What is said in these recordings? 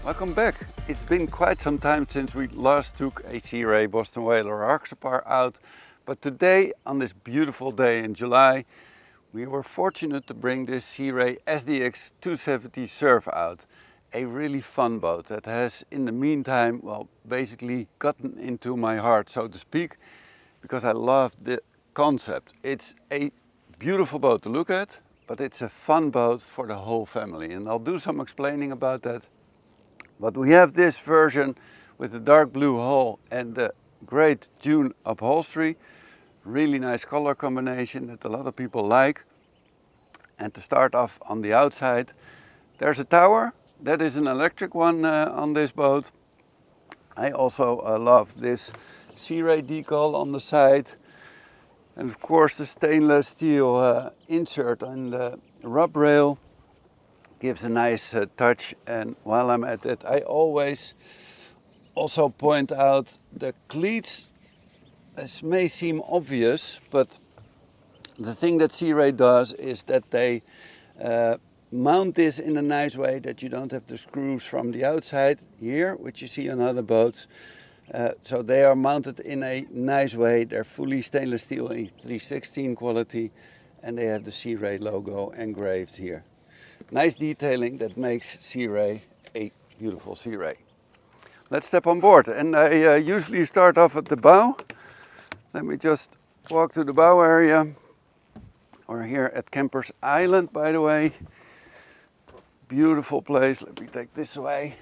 Welcome back. It's been quite some time since we last took a Sea Ray Boston Whaler Arxopar out, but today, on this beautiful day in July, we were fortunate to bring this Sea Ray SDX 270 Surf out. A really fun boat that has in the meantime, well, basically gotten into my heart, so to speak, because I love the concept. It's a beautiful boat to look at, but it's a fun boat for the whole family, and I'll do some explaining about that. But we have this version with the dark blue hull and the great June upholstery. Really nice color combination that a lot of people like. And to start off on the outside, there's a tower. That is an electric one on this boat. I also love this Sea Ray decal on the side. And of course the stainless steel insert on the rub rail gives a nice touch. And while I'm at it, I always also point out the cleats. This may seem obvious, but the thing that Sea Ray does is that they mount this in a nice way that you don't have the screws from the outside here, which you see on other boats. So they are mounted in a nice way. They're fully stainless steel E316 quality, and they have the Sea Ray logo engraved here. Nice detailing that makes Sea Ray a beautiful Sea Ray. Let's step on board, and I usually start off at the bow. Let me just walk to the bow area. We're here at Kempers Island, by the way. Beautiful place. Let me take this away.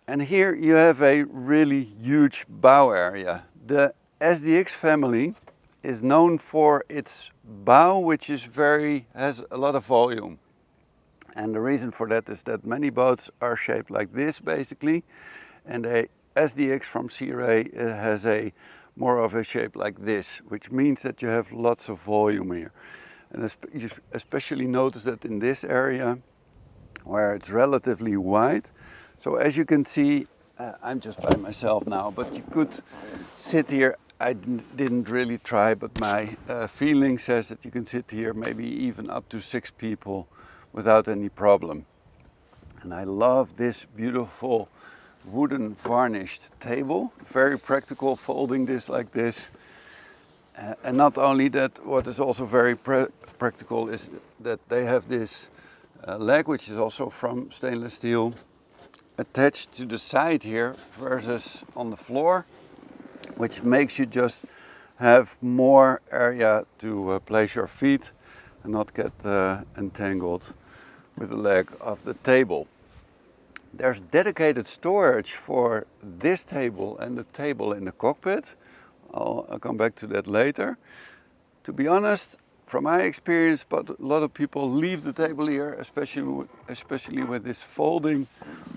And here you have a really huge bow area. The SDX family is known for its bow, which has a lot of volume. And the reason for that is that many boats are shaped like this, basically. And a SDX from Sea Ray has a more of a shape like this, which means that you have lots of volume here. And you especially notice that in this area where it's relatively wide. So as you can see, I'm just by myself now, but you could sit here. I didn't really try, but my feeling says that you can sit here maybe even up to 6 people without any problem. And I love this beautiful wooden varnished table. Very practical, folding this like this. And not only that, what is also very practical is that they have this leg, which is also from stainless steel, attached to the side here versus on the floor, which makes you just have more area to place your feet and not get entangled with the leg of the table. There's dedicated storage for this table and the table in the cockpit. I'll come back to that later. To be honest, from my experience, but a lot of people leave the table here, especially with this folding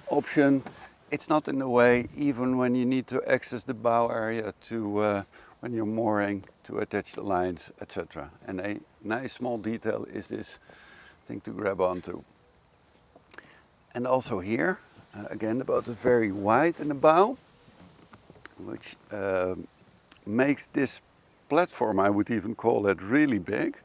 option. It's not in the way, even when you need to access the bow area to when you're mooring to attach the lines, etc. And a nice small detail is this thing to grab onto. And also here, again, the boat is very wide in the bow, which makes this platform, I would even call it, really big.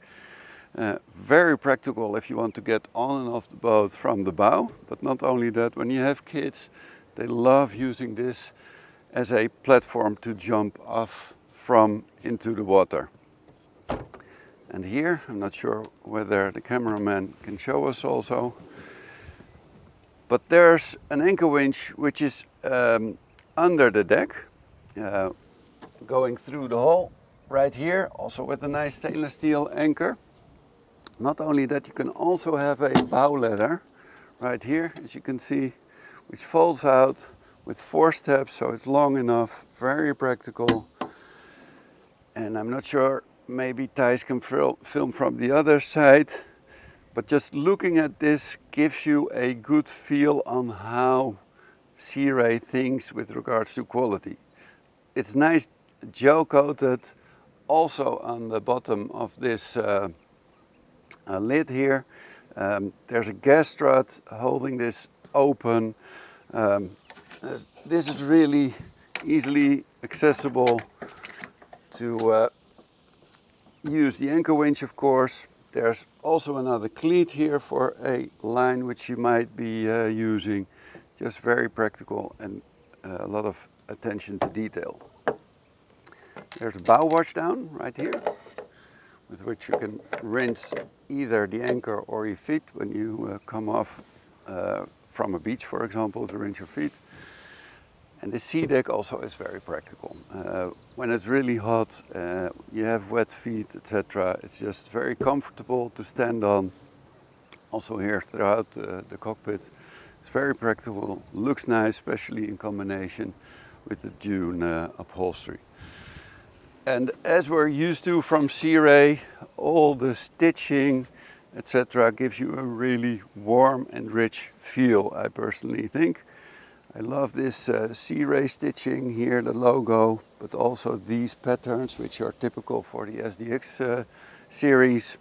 Very practical if you want to get on and off the boat from the bow. But not only that, when you have kids, they love using this as a platform to jump off from into the water. And here, I'm not sure whether the cameraman can show us also, but there's an anchor winch which is under the deck, going through the hole right here, also with a nice stainless steel anchor. Not only that, you can also have a bow ladder right here, as you can see, which folds out with 4 steps, so it's long enough, very practical. And I'm not sure, maybe Thijs can film from the other side, but just looking at this gives you a good feel on how Sea Ray thinks with regards to quality. It's nice gel coated also on the bottom of this lid here. There's a gas strut holding this open. This is really easily accessible to use the anchor winch, of course. There's also another cleat here for a line which you might be using. Just very practical and a lot of attention to detail. There's a bow washdown right here, with which you can rinse either the anchor or your feet when you come off from a beach, for example, to rinse your feet. And the sea deck also is very practical. When it's really hot, you have wet feet, etc. It's just very comfortable to stand on. Also here throughout the cockpit, it's very practical, looks nice, especially in combination with the dune upholstery. And as we're used to from Sea Ray, all the stitching, etc. gives you a really warm and rich feel, I personally think. I love this Sea Ray stitching here, the logo, but also these patterns, which are typical for the SDX series.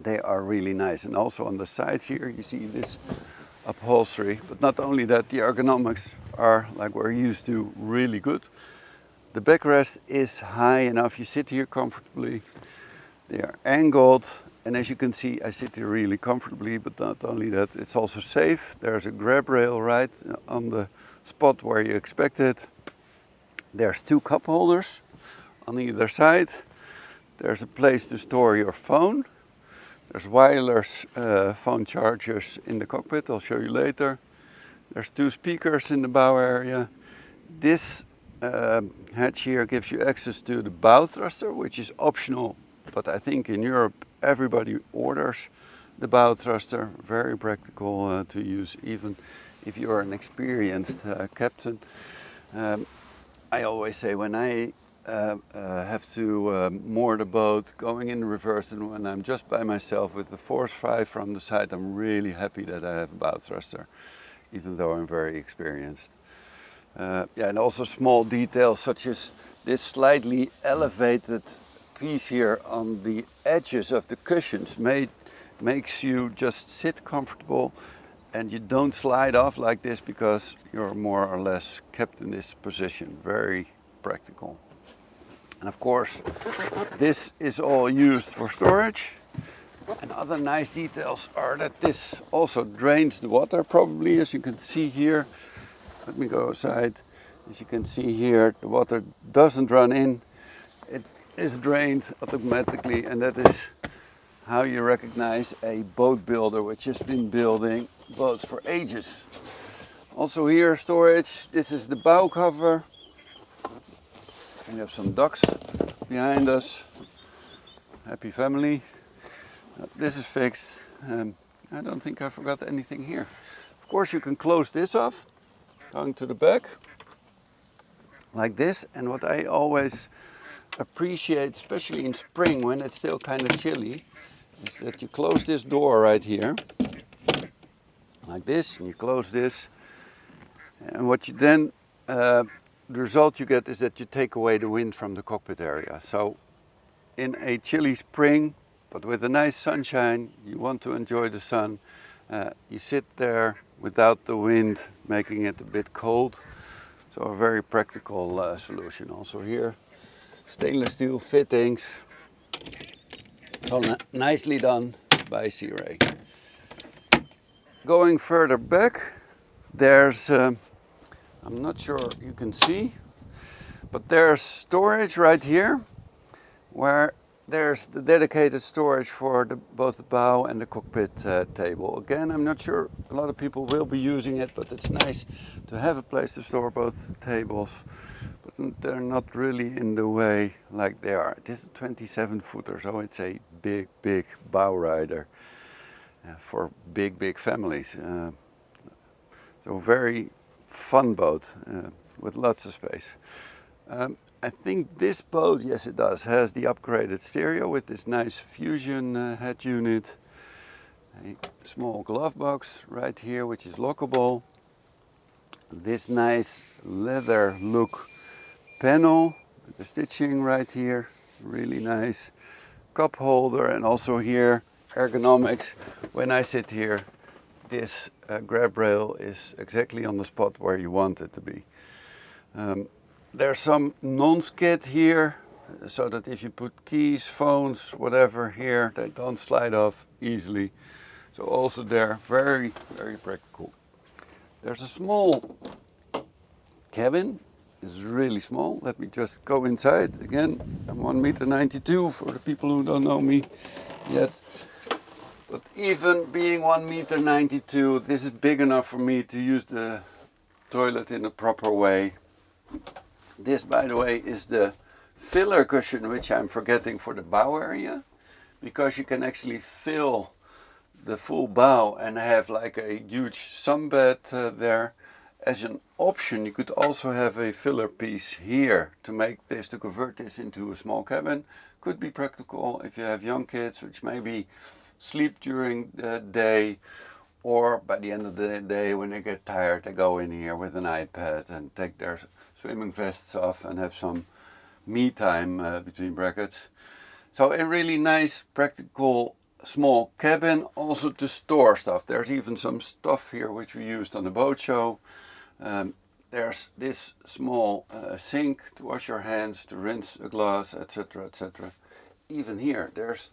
They are really nice. And also on the sides here, you see this upholstery. But not only that, the ergonomics are, like we're used to, really good. The backrest is high enough. You sit here comfortably. They are angled. And as you can see, I sit here really comfortably, but not only that, it's also safe. There's a grab rail right on the spot where you expect it. There's two cup holders on either side. There's a place to store your phone. There's wireless phone chargers in the cockpit, I'll show you later. There's two speakers in the bow area. This hatch here gives you access to the bow thruster, which is optional, but I think in Europe everybody orders the bow thruster. Very practical to use, even if you're an experienced captain. I always say when I have to moor the boat going in reverse, and when I'm just by myself with the force 5 from the side, I'm really happy that I have a bow thruster, even though I'm very experienced. Yeah, and also small details such as this slightly elevated piece here on the edges of the cushions makes you just sit comfortable, and you don't slide off like this because you're more or less kept in this position. Very practical. And of course, this is all used for storage. And other nice details are that this also drains the water probably, as you can see here. Let me go aside. As you can see here, the water doesn't run in. It is drained automatically, and that is how you recognize a boat builder which has been building boats for ages. Also here, storage. This is the bow cover. We have some ducks behind us. Happy family. This is fixed. I don't think I forgot anything here. Of course, you can close this off, going to the back, like this. And what I always appreciate, especially in spring when it's still kind of chilly, is that you close this door right here, like this, and you close this. And what you then, the result you get is that you take away the wind from the cockpit area. So in a chilly spring, but with a nice sunshine, you want to enjoy the sun, you sit there without the wind making it a bit cold. So a very practical solution. Also here, stainless steel fittings. So nicely done by Sea Ray. Going further back, there's, I'm not sure you can see, but there's storage right here, where there's the dedicated storage for both the bow and the cockpit table. Again, I'm not sure a lot of people will be using it, but it's nice to have a place to store both tables. But they're not really in the way like they are. This is a 27-footer, so it's a big, big bow rider for big, big families. So very fun boat with lots of space. I think this boat, yes it does, has the upgraded stereo with this nice fusion head unit. A small glove box right here, which is lockable. This nice leather look panel with the stitching right here, really nice. Cup holder, and also here ergonomics. When I sit here, this grab rail is exactly on the spot where you want it to be. There's some non-skid here so that if you put keys, phones, whatever here, they don't slide off easily. So also there, very, very practical. There's a small cabin. It's really small. Let me just go inside again. I'm 1.92 m for the people who don't know me yet. But even being 1.92 m, this is big enough for me to use the toilet in a proper way. This, by the way, is the filler cushion, which I'm forgetting for the bow area, because you can actually fill the full bow and have like a huge sunbed there. As an option, you could also have a filler piece here to make this, to convert this into a small cabin. Could be practical if you have young kids, which maybe sleep during the day, or by the end of the day when they get tired, they go in here with an iPad and take their swimming vests off and have some me time between brackets. So a really nice, practical, small cabin, also to store stuff. There's even some stuff here which we used on the boat show. There's this small sink to wash your hands, to rinse a glass, etc., etc. Even here, there's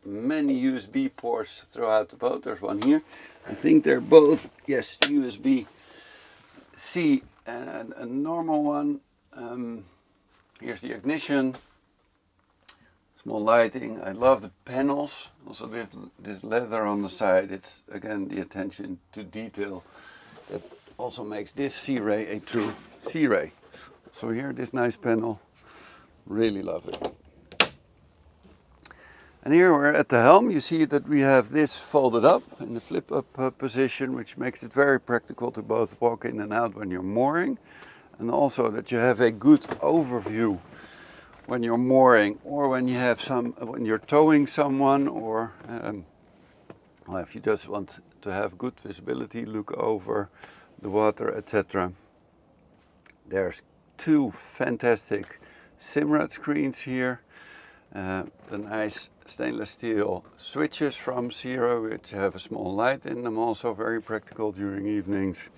many USB ports throughout the boat. There's one here. I think they're both, yes, USB-C and a normal one. Here's the ignition, small lighting. I love the panels. Also this leather on the side. It's again the attention to detail that also makes this Sea Ray a true Sea Ray. So here, this nice panel, really love it. And here we're at the helm. You see that we have this folded up in the flip up position, which makes it very practical to both walk in and out when you're mooring, and also that you have a good overview when you're mooring, or when you have when you're towing someone, or well, if you just want to have good visibility, look over the water, etc. There's two fantastic Simrad screens here. The nice stainless steel switches from Sea Ray, which have a small light in them, also very practical during evenings.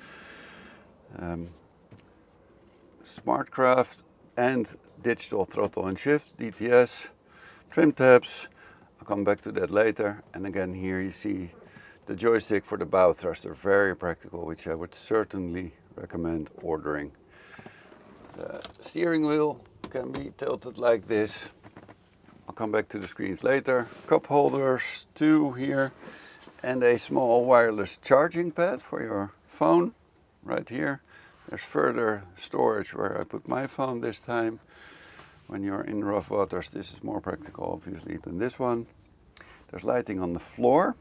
Smartcraft and digital throttle and shift, DTS, trim tabs. I'll come back to that later. And again, here you see the joystick for the bow thruster, very practical, which I would certainly recommend ordering. The steering wheel can be tilted like this. I'll come back to the screens later. Cup holders, two here, and a small wireless charging pad for your phone right here. There's further storage where I put my phone this time. When you're in rough waters, this is more practical, obviously, than this one. There's lighting on the floor.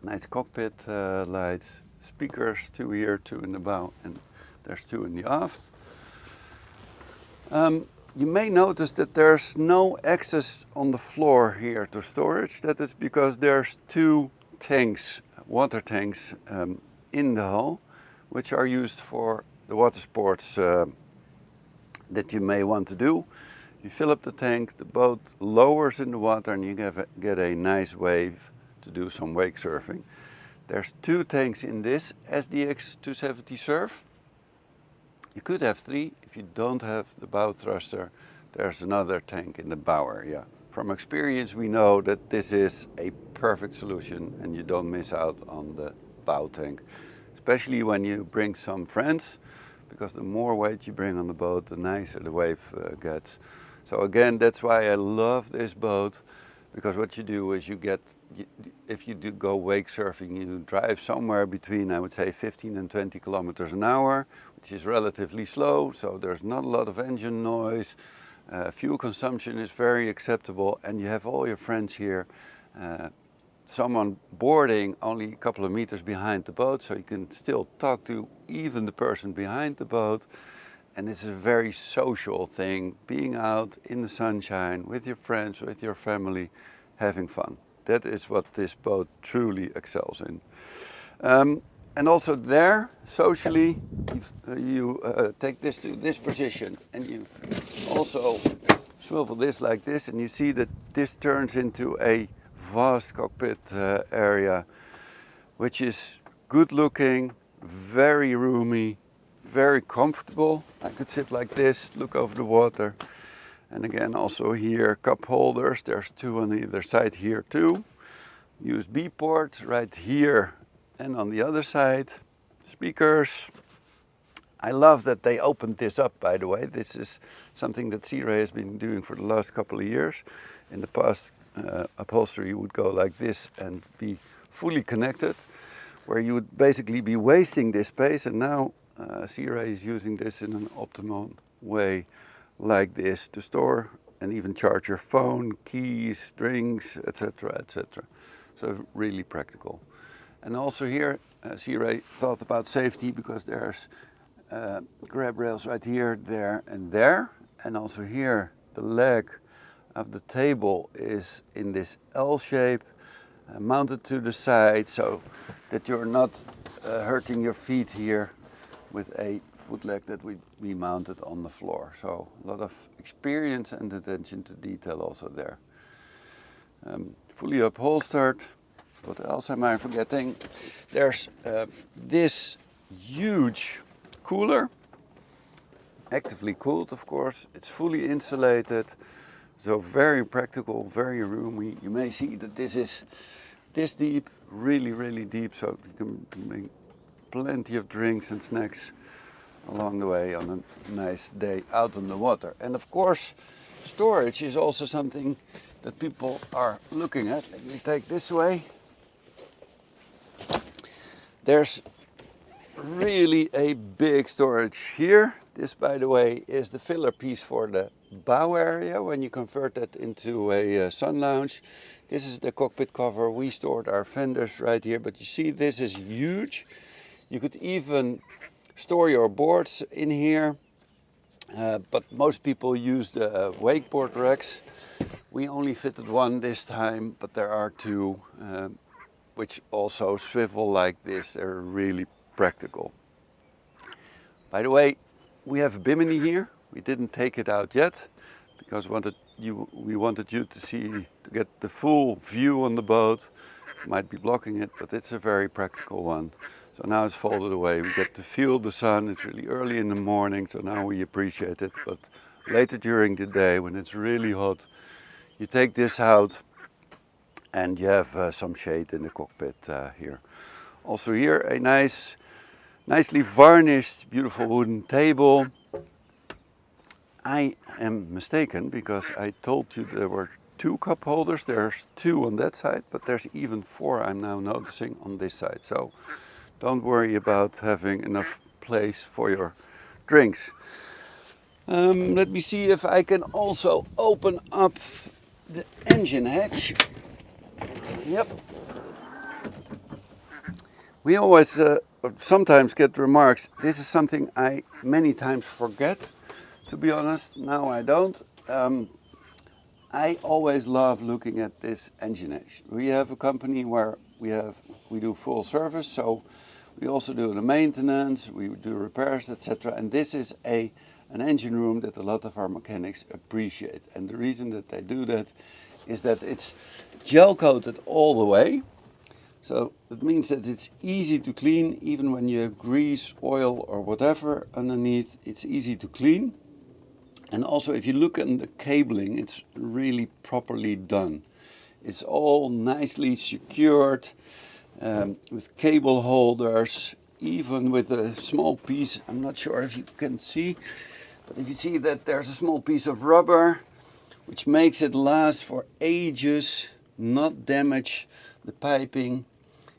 Nice cockpit lights. Speakers, two here, two in the bow, and there's two in the aft. You may notice that there's no access on the floor here to storage. That is because there's two tanks, water tanks, in the hull, which are used for the water sports that you may want to do. You fill up the tank, the boat lowers in the water, and you get a nice wave to do some wake surfing. There's two tanks in this SDX 270 Surf. You could have three. If you don't have the bow thruster, there's another tank in the bow area. From experience, we know that this is a perfect solution and you don't miss out on the bow tank, especially when you bring some friends, because the more weight you bring on the boat, the nicer the wave gets. So again, that's why I love this boat, because what you do is if you do go wake surfing, you drive somewhere between, I would say, 15 and 20 kilometers an hour, which is relatively slow, so there's not a lot of engine noise. Fuel consumption is very acceptable, and you have all your friends here. Someone boarding only a couple of meters behind the boat, so you can still talk to even the person behind the boat. And it's a very social thing, being out in the sunshine with your friends, with your family, having fun. That is what this boat truly excels in. And also there, socially, you take this to this position, and you also swivel this like this, and you see that this turns into a vast cockpit area, which is good looking, very roomy, very comfortable. I could sit like this, look over the water, And again, also here, cup holders. There's two on either side here too. USB port right here and on the other side. Speakers. I love that they opened this up, by the way. This is something that Sea Ray has been doing for the last couple of years. In the past, upholstery would go like this and be fully connected, where you would basically be wasting this space, and now Sea Ray is using this in an optimal way like this to store and even charge your phone, keys, drinks, etc., etc. So really practical. And also here, Sea Ray thought about safety, because there's grab rails right here, there and there. And also here, the leg of the table is in this L shape, mounted to the side, so that you're not hurting your feet here with a foot leg that would be mounted on the floor. So a lot of experience and attention to detail also there. Fully upholstered. What else am I forgetting? There's this huge cooler, actively cooled of course. It's fully insulated, so very practical, very roomy. You may see that this is this deep, really deep, so you can bring plenty of drinks and snacks along the way on a nice day out on the water. And of course, storage is also something that people are looking at. Let me take this way. There's really a big storage here. This, by the way, is the filler piece for the bow area when you convert that into a sun lounge. This is the cockpit cover. We stored our fenders right here, but you see this is huge. You could even store your boards in here, but most people use the wakeboard racks. We only fitted one this time, but there are two which also swivel like this. They're really practical. By the way, we have a bimini here. We didn't take it out yet because we wanted you to get the full view on the boat. Might be blocking it, but it's a very practical one. So now it's folded away. We get to feel the sun. It's really early in the morning, so now we appreciate it. But later during the day, when it's really hot, you take this out and you have some shade in the cockpit here. Also here, a nicely varnished, beautiful wooden table. I am mistaken because I told you there were two cup holders. There's two on that side, but there's even four I'm now noticing on this side. So don't worry about having enough place for your drinks. Let me see if I can also open up the engine hatch. Yep. We always sometimes get remarks. This is something I many times forget, to be honest. Now I don't. I always love looking at this engine hatch. We have a company where we do full service, so we also do the maintenance, we do repairs, etc. And this is an engine room that a lot of our mechanics appreciate. And the reason that they do that is that it's gel coated all the way. So it means that it's easy to clean, even when you have grease, oil or whatever underneath, it's easy to clean. And also if you look at the cabling, it's really properly done. It's all nicely secured with cable holders, even with a small piece. I'm not sure if you can see, but if you see that there's a small piece of rubber which makes it last for ages, not damage the piping.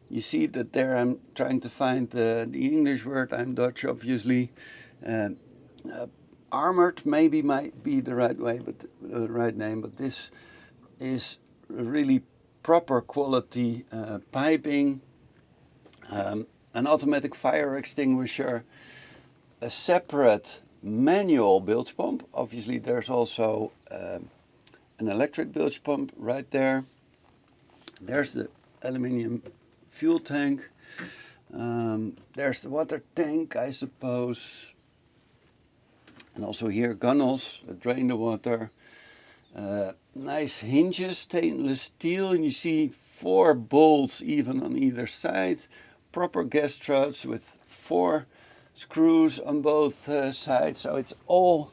You see that there I'm trying to find the English word, I'm Dutch obviously. Armored maybe might be the right way, but the right name, but this is really proper quality piping, an automatic fire extinguisher, a separate manual bilge pump. Obviously there's also an electric bilge pump right there. There's the aluminium fuel tank. There's the water tank, I suppose. And also here gunnels that drain the water. Nice hinges, stainless steel, and you see 4 bolts even on either side. Proper gas struts with 4 screws on both sides. So it's all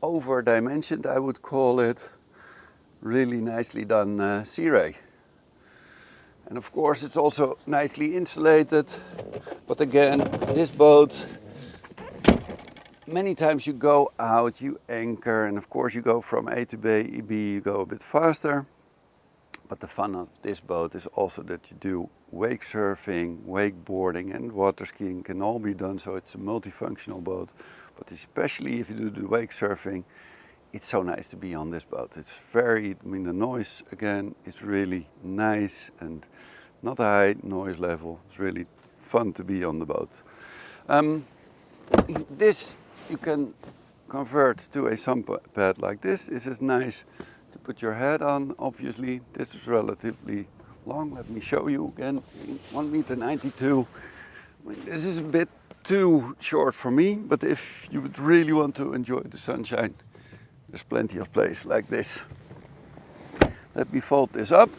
over-dimensioned, I would call it. Really nicely done, Sea Ray. And of course it's also nicely insulated, but again, this boat, many times you go out, you anchor, and of course you go from A to B, you go a bit faster. But the fun of this boat is also that you do wake surfing, wakeboarding and water skiing can all be done, so it's a multifunctional boat. But especially if you do the wake surfing, it's so nice to be on this boat. It's very, I mean, the noise again is really nice and not a high noise level. It's really fun to be on the boat. This you can convert to a sunpad like this. This is nice to put your head on. Obviously, this is relatively long. Let me show you again. 1.92 m. This is a bit too short for me, but if you would really want to enjoy the sunshine, there's plenty of place like this. Let me fold this up.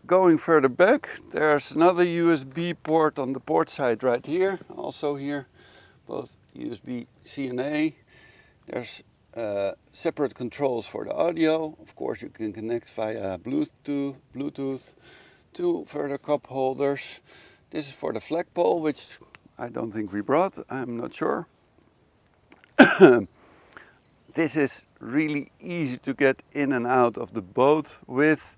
Going further back, there's another USB port on the port side right here. Also here, both USB-C and A. There's separate controls for the audio. Of course, you can connect via Bluetooth. Two further cup holders. This is for the flagpole, which I don't think we brought. I'm not sure. This is really easy to get in and out of the boat with.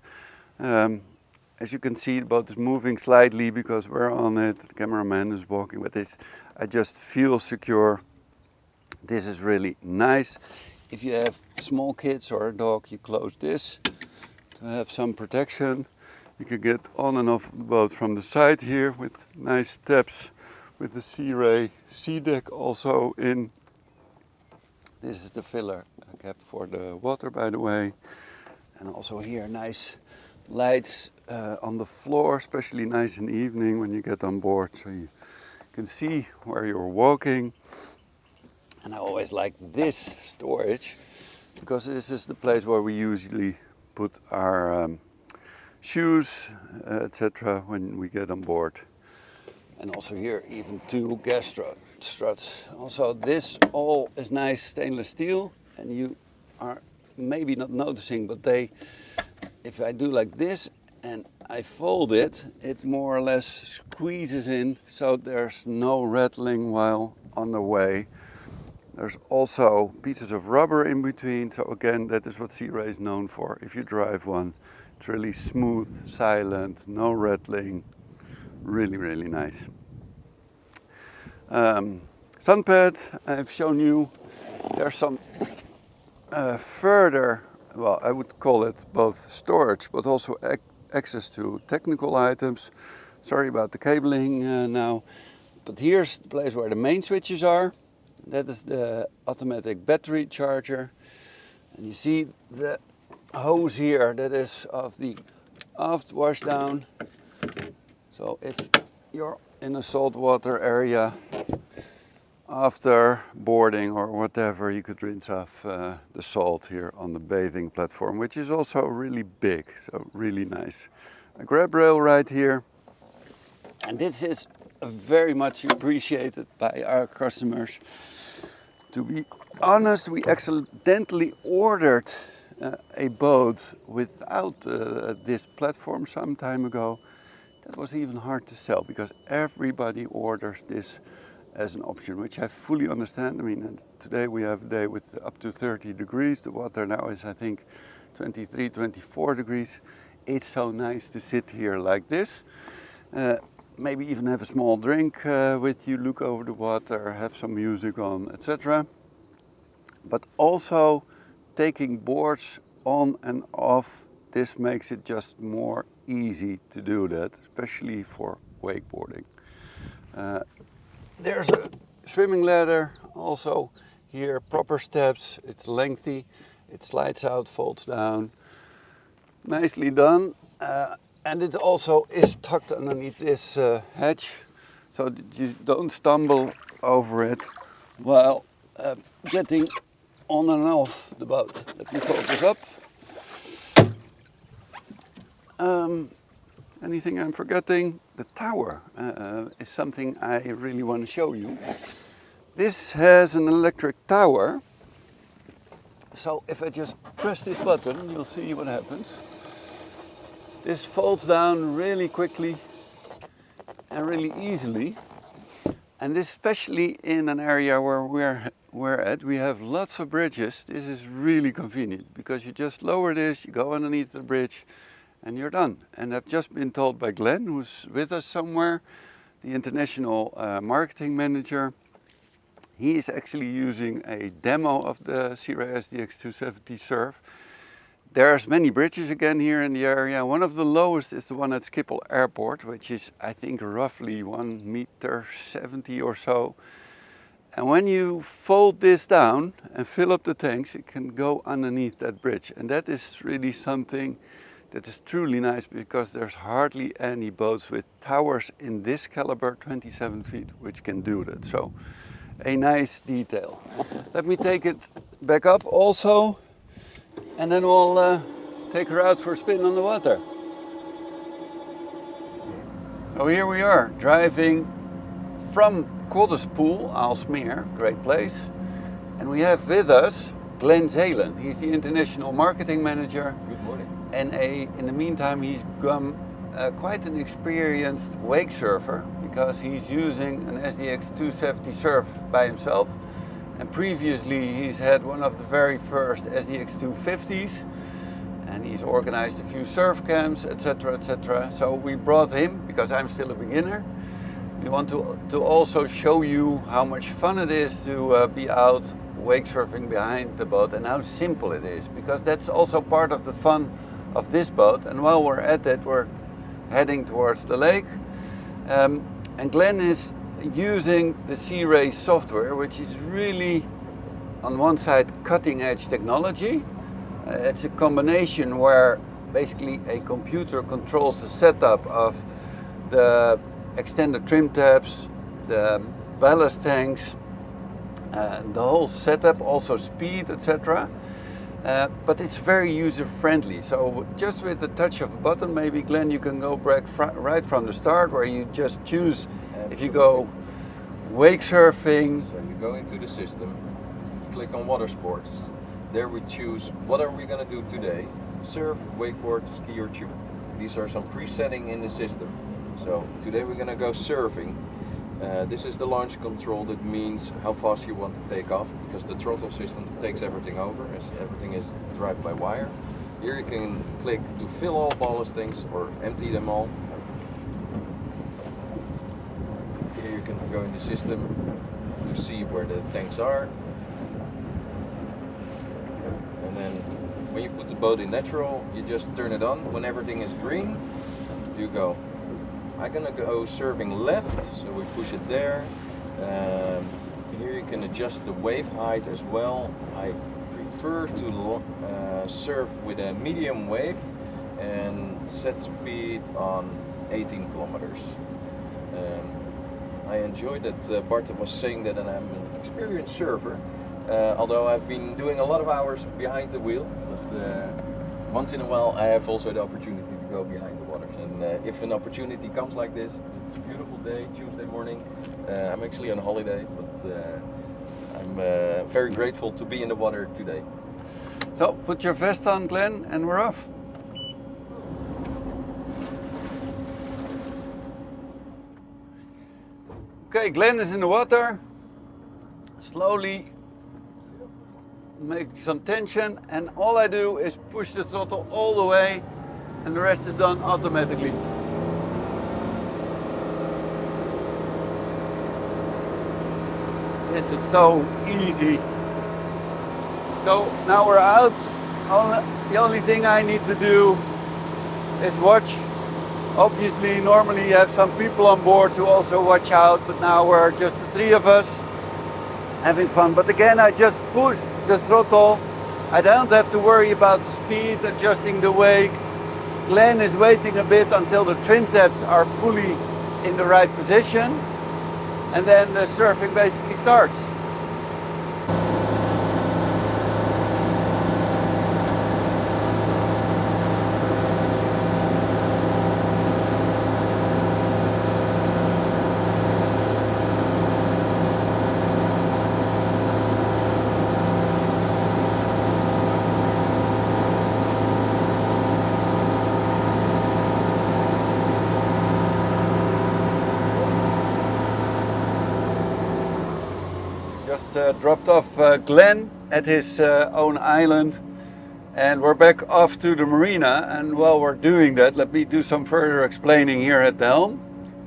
As you can see, the boat is moving slightly because we're on it. The cameraman is walking with this. I just feel secure. This is really nice. If you have small kids or a dog, you close this to have some protection. You can get on and off the boat from the side here with nice steps with the Sea Ray sea deck also in. This is the filler cap for the water, by the way. And also here, nice lights on the floor, especially nice in the evening when you get on board, so you can see where you're walking. And I always like this storage because this is the place where we usually put our shoes, etc. when we get on board. And also here, even two gas struts. Also, this all is nice stainless steel, and you are maybe not noticing, but if I do like this and I fold it, it more or less squeezes in, so there's no rattling while on the way. There's also pieces of rubber in between, so again, that is what Sea Ray is known for. If you drive one, it's really smooth, silent, no rattling, really, really nice. Sunpad, I've shown you. There's some further, well, I would call it both storage, but also access to technical items. Sorry about the cabling now, but here's the place where the main switches are. That is the automatic battery charger. And you see the hose here, that is of the aft washdown. So if you're in a saltwater area after boarding or whatever, you could rinse off the salt here on the bathing platform, which is also really big, so really nice. A grab rail right here. And this is very much appreciated by our customers. To be honest, we accidentally ordered a boat without this platform some time ago. That was even hard to sell because everybody orders this as an option, which I fully understand. I mean, today we have a day with up to 30 degrees. The water now is, I think, 23, 24 degrees. It's so nice to sit here like this. Maybe even have a small drink with you, look over the water, have some music on, etc. But also taking boards on and off, this makes it just more easy to do that, especially for wakeboarding. There's a swimming ladder also here, proper steps, it's lengthy, it slides out, folds down, nicely done. And it also is tucked underneath this hatch, so that you don't stumble over it while getting on and off the boat. Let me focus up. Anything I'm forgetting? The tower is something I really want to show you. This has an electric tower. So if I just press this button, you'll see what happens. This folds down really quickly and really easily. And especially in an area where we're at, we have lots of bridges. This is really convenient because you just lower this, you go underneath the bridge, and you're done. And I've just been told by Glenn, who's with us somewhere, the international marketing manager. He is actually using a demo of the Sea Ray SDX 270 Surf. There's many bridges again here in the area. One of the lowest is the one at Schiphol Airport, which is I think roughly 1.70 meters or so. And when you fold this down and fill up the tanks, it can go underneath that bridge. And that is really something that is truly nice because there's hardly any boats with towers in this caliber, 27 feet, which can do that. So a nice detail. Let me take it back up also, and then we'll take her out for a spin on the water. So here we are, driving from Kodderspoel, Aalsmeer, great place. And we have with us Glenn Zelen. He's the international marketing manager. Good morning. And in the meantime, he's become quite an experienced wake surfer because he's using an SDX 270 Surf by himself. And previously he's had one of the very first SDX 250s, and he's organized a few surf camps, etc, etc. So we brought him because I'm still a beginner. We want to also show you how much fun it is to be out wake surfing behind the boat and how simple it is, because that's also part of the fun of this boat. And while we're at it, we're heading towards the lake. And Glenn is using the Sea Ray software, which is really, on one side, cutting edge technology. It's a combination where basically a computer controls the setup of the extended trim tabs, the ballast tanks, the whole setup, also speed, etc. But it's very user-friendly. So just with the touch of a button, maybe Glenn, you can go back right from the start, where you just choose. Absolutely. If you go wake surfing. So you go into the system, click on water sports. There we choose what are we going to do today: surf, wakeboard, ski or tube. These are some presetting in the system. So today we're going to go surfing. This is the launch control. That means how fast you want to take off, because the throttle system takes everything over, as everything is driven by wire. Here you can click to fill all ballast tanks or empty them all. Here you can go in the system to see where the tanks are. And then when you put the boat in natural, you just turn it on. When everything is green, you go. I'm gonna go surfing left, so we push it there. Here you can adjust the wave height as well. I prefer to surf with a medium wave and set speed on 18 kilometers. I enjoy that Bart was saying that I'm an experienced surfer, although I've been doing a lot of hours behind the wheel. But once in a while I have also the opportunity to go behind the water. And if an opportunity comes like this, it's a beautiful day, Tuesday morning. I'm actually on holiday, but I'm very grateful to be in the water today. So put your vest on, Glenn, and we're off. Okay, Glenn is in the water. Slowly make some tension, and all I do is push the throttle all the way, and the rest is done automatically. This is so easy. So now we're out. The only thing I need to do is watch. Obviously, normally you have some people on board to also watch out, but now we're just the three of us having fun. But again, I just push the throttle. I don't have to worry about the speed, adjusting the wake. Glenn is waiting a bit until the trim tabs are fully in the right position, and then the surfing basically starts. dropped off Glenn at his own island, and we're back off to the marina. And while we're doing that, let me do some further explaining here at the Helm.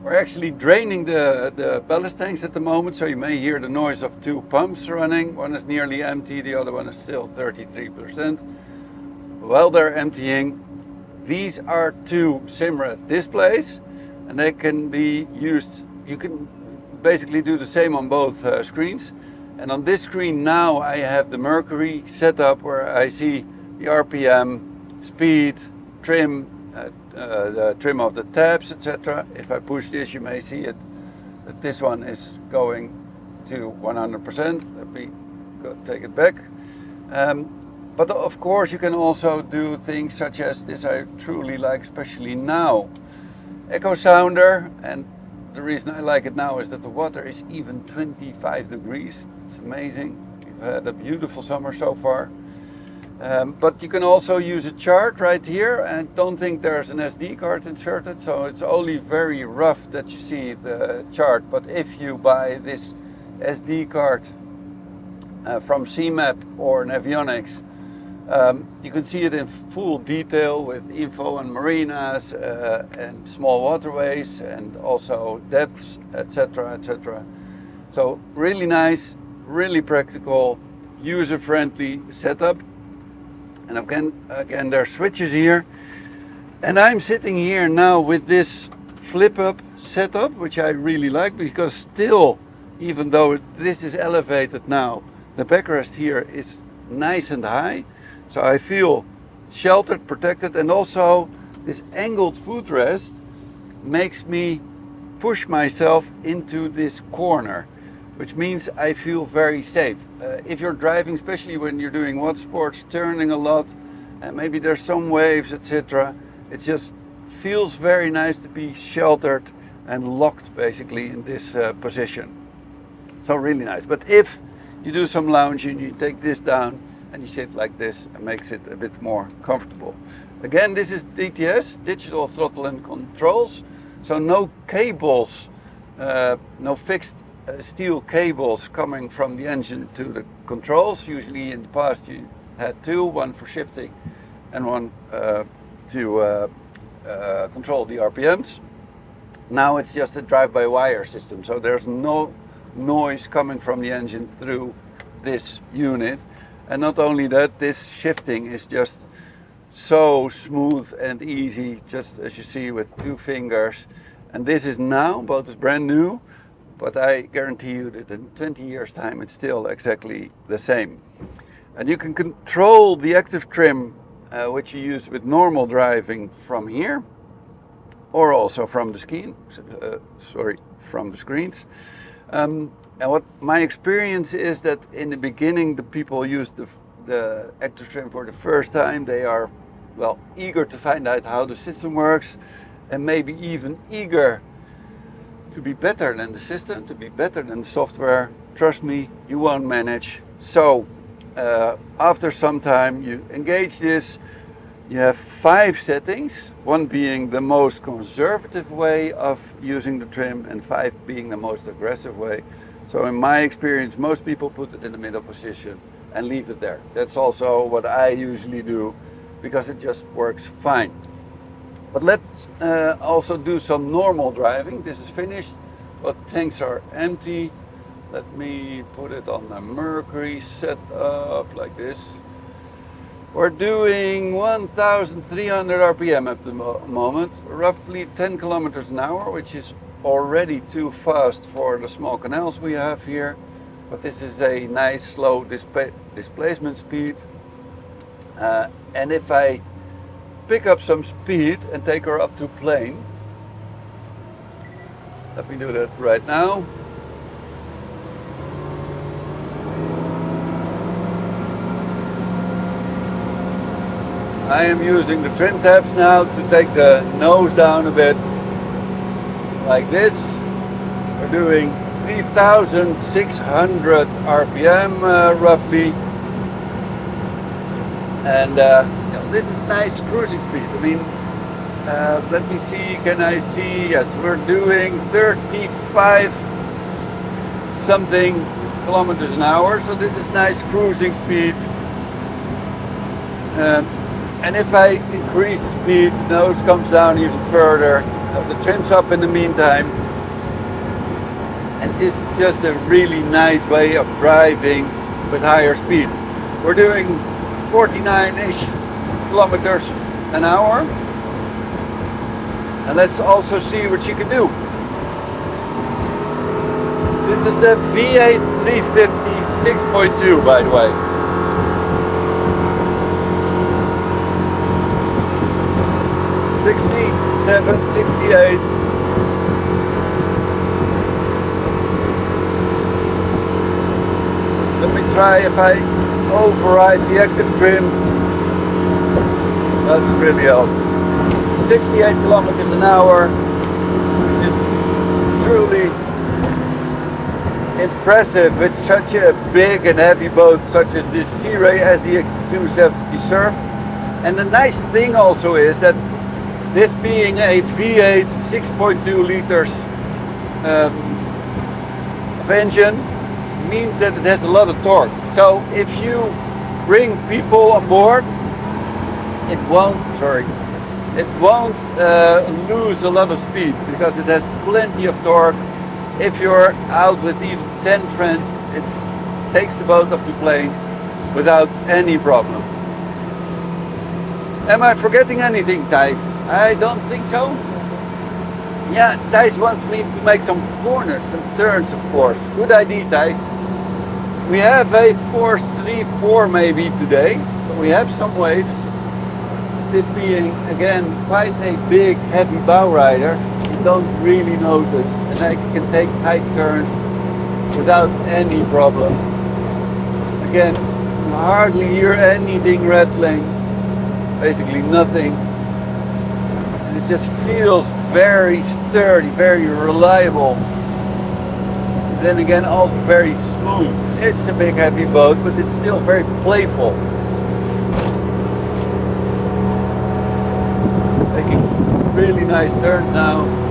We're actually draining the ballast tanks at the moment, so you may hear the noise of two pumps running. One is nearly empty, the other one is still 33%. While they're emptying, these are two Simrad displays, and they can be used. You can basically do the same on both screens. And on this screen now I have the Mercury set up where I see the RPM, speed, trim, the trim of the tabs, etc. If I push this, you may see it that this one is going to 100%. Let me take it back. But of course you can also do things such as this. I truly like, especially now, echo sounder. And the reason I like it now is that the water is even 25 degrees. It's amazing. We've had a beautiful summer so far. But you can also use a chart right here, and don't think there's an SD card inserted, so it's only very rough that you see the chart. But if you buy this SD card from CMAP or Navionics, you can see it in full detail with info on marinas and small waterways and also depths, etc., etc. So really nice, really practical, user-friendly setup. And again, there are switches here. And I'm sitting here now with this flip-up setup, which I really like, because still, even though this is elevated now, the backrest here is nice and high. So I feel sheltered, protected, and also this angled footrest makes me push myself into this corner, which means I feel very safe. If you're driving, especially when you're doing water sports, turning a lot, and maybe there's some waves, etc., it just feels very nice to be sheltered and locked basically in this position. So really nice. But if you do some lounging, you take this down and you sit like this, and makes it a bit more comfortable. Again, this is DTS, digital throttle and controls. So no cables, no fixed steel cables coming from the engine to the controls. Usually in the past you had two, one for shifting and one to control the RPMs. Now it's just a drive-by-wire system, so there's no noise coming from the engine through this unit. And not only that, this shifting is just so smooth and easy, just as you see with two fingers. And this is now, both is brand new, but I guarantee you that in 20 years time it's still exactly the same. And you can control the active trim, which you use with normal driving, from here, or also from the from the screens. And what my experience is that in the beginning, the people use the active trim for the first time. They are, well, eager to find out how the system works, and maybe even eager to be better than the system, to be better than the software. Trust me, you won't manage. So after some time you engage this, you have 5 settings, one being the most conservative way of using the trim and 5 being the most aggressive way. So in my experience, most people put it in the middle position and leave it there. That's also what I usually do, because it just works fine. But let's also do some normal driving. This is finished, but tanks are empty. Let me put it on the Mercury setup like this. We're doing 1,300 RPM at the moment, roughly 10 kilometers an hour, which is already too fast for the small canals we have here. But this is a nice slow displacement speed. And if I pick up some speed and take her up to plane, let me do that right now. I am using the trim tabs now to take the nose down a bit, like this. We're doing 3,600 RPM roughly, and you know, this is nice cruising speed. I mean, let me see, can I see? Yes, we're doing 35 something kilometers an hour, so this is nice cruising speed. And if I increase the speed, the nose comes down even further, the trim's up in the meantime. And this is just a really nice way of driving with higher speed. We're doing 49-ish kilometers an hour. And let's also see what she can do. This is the V8 350 6.2, by the way. 67, 68. Let me try if I override the active trim. That would really help. 68 kilometers an hour, which is truly impressive with such a big and heavy boat such as this Sea Ray SDX 270 Surf. And the nice thing also is that this being a V8 6.2 liters of engine means that it has a lot of torque. So if you bring people on board, it won't lose a lot of speed because it has plenty of torque. If you're out with even 10 friends, it takes the boat off the plane without any problem. Am I forgetting anything, Thijs? I don't think so. Yeah, Thijs wants me to make some corners, some turns, of course. Good idea, Thijs. We have a force 3-4 maybe today, but we have some waves. This being, again, quite a big, heavy bow rider, you don't really notice. And I can take high turns without any problem. Again, you hardly hear anything rattling, basically nothing. And it just feels very sturdy, very reliable. And then again, also very smooth. It's a big, heavy boat, but it's still very playful. Making really nice turns now.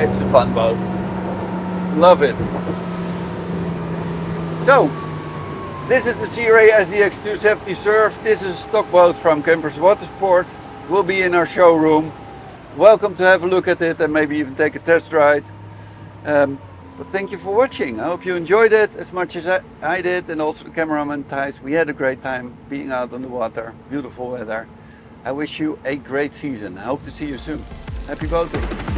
It's a fun boat. Love it. So, this is the Sea Ray SDX 270 Surf. This is a stock boat from Kempers Watersport. Will be in our showroom. Welcome to have a look at it and maybe even take a test ride. But thank you for watching. I hope you enjoyed it as much as I did, and also the cameraman Thijs. We had a great time being out on the water. Beautiful weather. I wish you a great season. I hope to see you soon. Happy boating.